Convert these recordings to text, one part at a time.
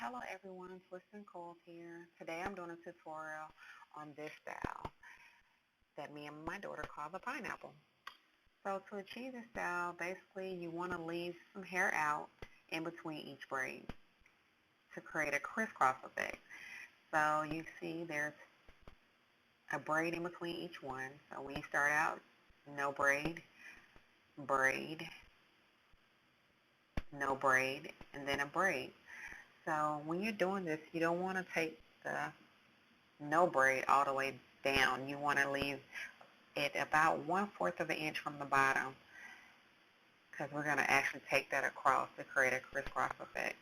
Hello everyone, TwistNCoils here. Today I'm doing a tutorial on this style that me and my daughter call the pineapple. So to achieve this style, basically you want to leave some hair out in between each braid to create a crisscross effect. So you see there's a braid in between each one. So when you start out, no braid, braid, no braid, and then a braid. So when you're doing this, you don't want to take the no braid all the way down. You want to leave it about 1/4 of an inch from the bottom, because we're going to actually take that across to create a crisscross effect.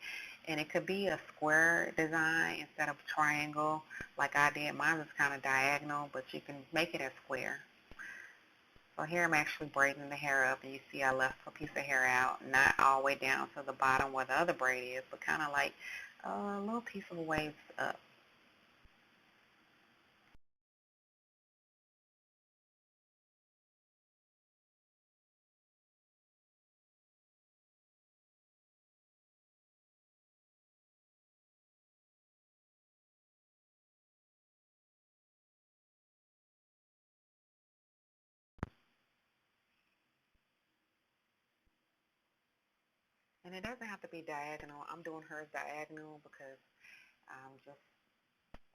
And it could be a square design instead of triangle like I did. Mine was kind of diagonal, but you can make it a square. So here I'm actually braiding the hair up, and you see I left a piece of hair out, not all the way down to the bottom where the other braid is, but kind of like a little piece of a waves up. And it doesn't have to be diagonal. I'm doing hers diagonal because just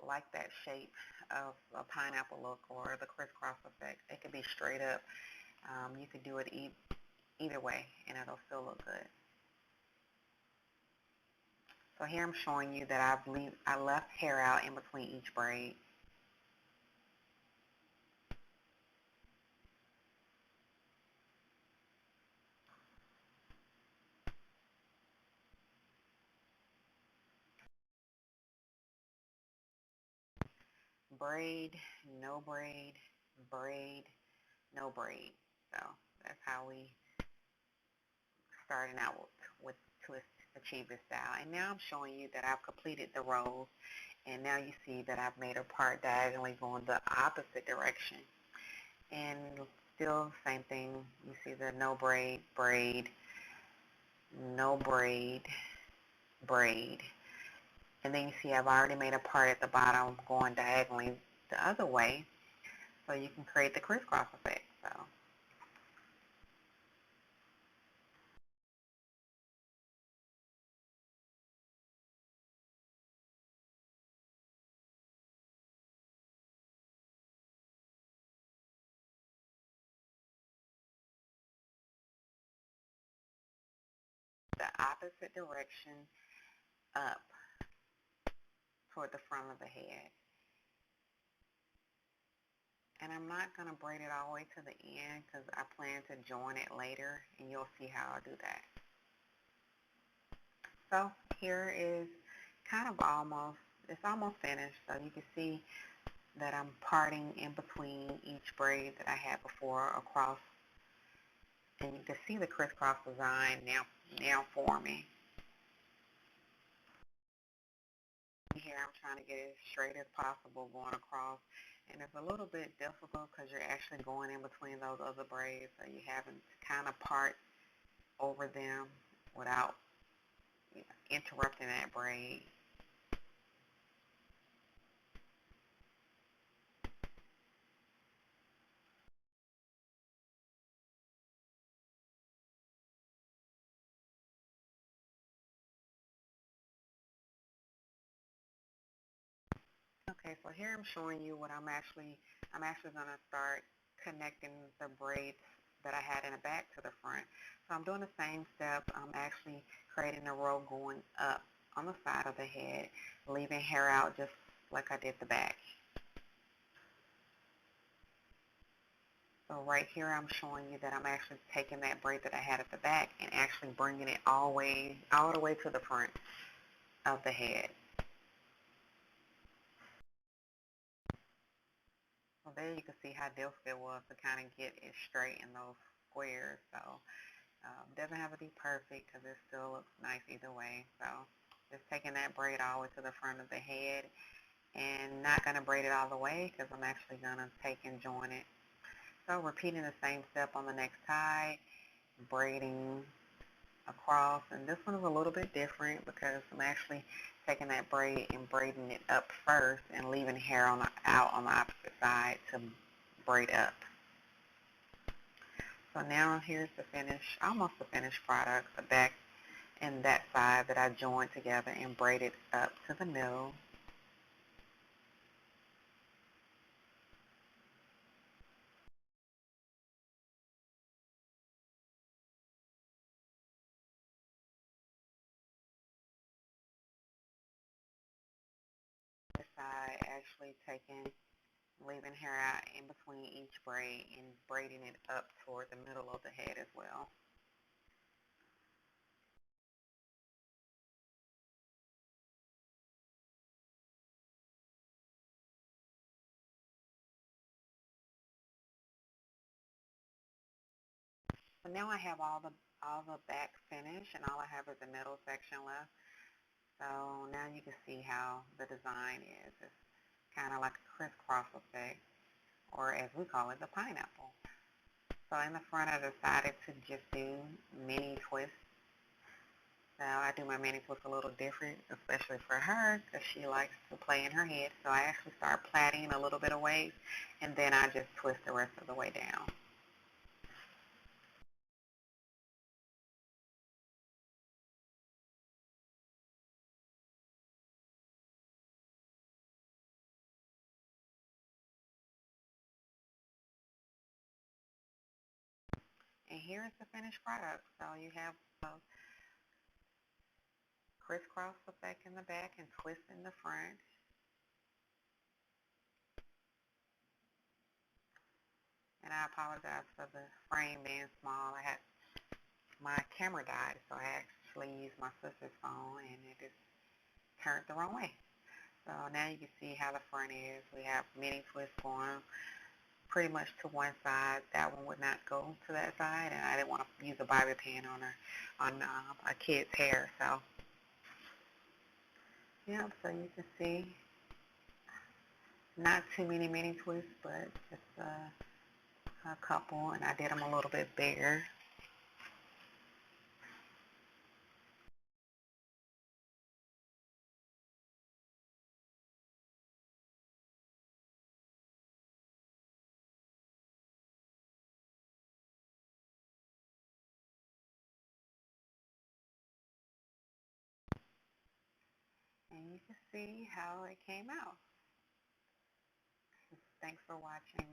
like that shape of a pineapple look or the crisscross effect. It could be straight up. You could do it either way, and it'll still look good. So here I'm showing you that I left hair out in between each braid. Braid, no braid, braid, no braid. So that's how we starting out with twist achieve this style. And now I'm showing you that I've completed the rows, and now you see that I've made a part diagonally going the opposite direction. And still the same thing. You see the no braid, braid, no braid, braid. And then you see I've already made a part at the bottom going diagonally the other way, so you can create the crisscross effect. So the opposite direction up toward the front of the head. And I'm not going to braid it all the way to the end because I plan to join it later, and you'll see how I do that. So here is kind of it's almost finished. So you can see that I'm parting in between each braid that I had before across, and you can see the crisscross design now forming. Here I'm trying to get it as straight as possible going across, and it's a little bit difficult because you're actually going in between those other braids, so you having to kind of part over them without interrupting that braid. Okay, so here I'm showing you what I'm actually going to start connecting the braids that I had in the back to the front. So I'm doing the same step. I'm actually creating a row going up on the side of the head, leaving hair out just like I did the back. So right here I'm showing you that I'm actually taking that braid that I had at the back and actually bringing it all the way to the front of the head. So there you can see how difficult it was to kind of get it straight in those squares. So it doesn't have to be perfect because it still looks nice either way. So just taking that braid all the way to the front of the head, and not going to braid it all the way because I'm actually going to take and join it. So repeating the same step on the next side, braiding across, and this one is a little bit different because I'm actually taking that braid and braiding it up first and leaving hair out on the opposite side to braid up. So now here's the finished, almost the finished product, the back and that side that I joined together and braided up to the middle. This side actually leaving hair out in between each braid and braiding it up toward the middle of the head as well. So now I have all the back finished and all I have is the middle section left. So now you can see how the design is. It's kind of like a crisscross effect, or as we call it, the pineapple. So in the front I decided to just do mini twists. So I do my mini twist a little different, especially for her, because she likes to play in her head. So I actually start plaiting a little bit of waves, and then I just twist the rest of the way down. And here is the finished product. So you have a crisscross effect in the back and twist in the front. And I apologize for the frame being small. My camera died, so I actually used my sister's phone, and it just turned the wrong way. So now you can see how the front is. We have mini twists going pretty much to one side. That one would not go to that side, and I didn't want to use a bobby pin on a kid's hair. So yeah, so you can see not too many mini twists, but just a couple, and I did them a little bit bigger. And you can see how it came out. Thanks for watching.